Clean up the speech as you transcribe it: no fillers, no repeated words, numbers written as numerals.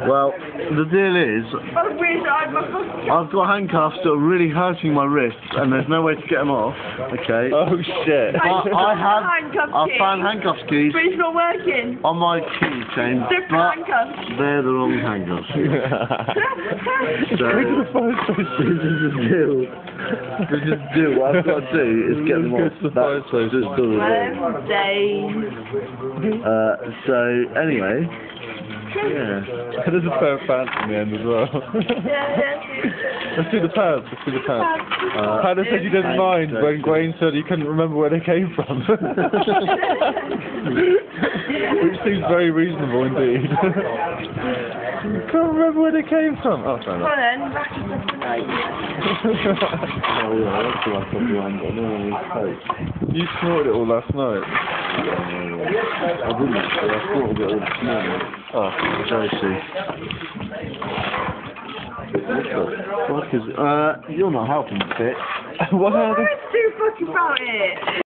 Well, the deal is, I've got handcuffs that are really hurting my wrists, and there's no way to get them off. Okay. Oh shit. I found handcuffs keys. But it's not working. On my key chain, Different but handcuffs. they're the wrong handcuffs. So, Go to the fire station. this is the deal. This is the deal. What I've got to do is get them off. That's just the deal. So, anyway, yeah. There's a pair of pants in the end as well. Let's do the pants. Hannah said you didn't mind when Gawain said he couldn't remember where they came from. Which seems very reasonable indeed. Can't remember where they came from. Oh, fair enough. Oh yeah, that's what I thought behind it. No one needs coat. You snorted it all last night. I didn't actually, I thought of it all this morning. Oh, Josie. What the fuck is... you're not helping a bit. what happened? What do you fucking about it?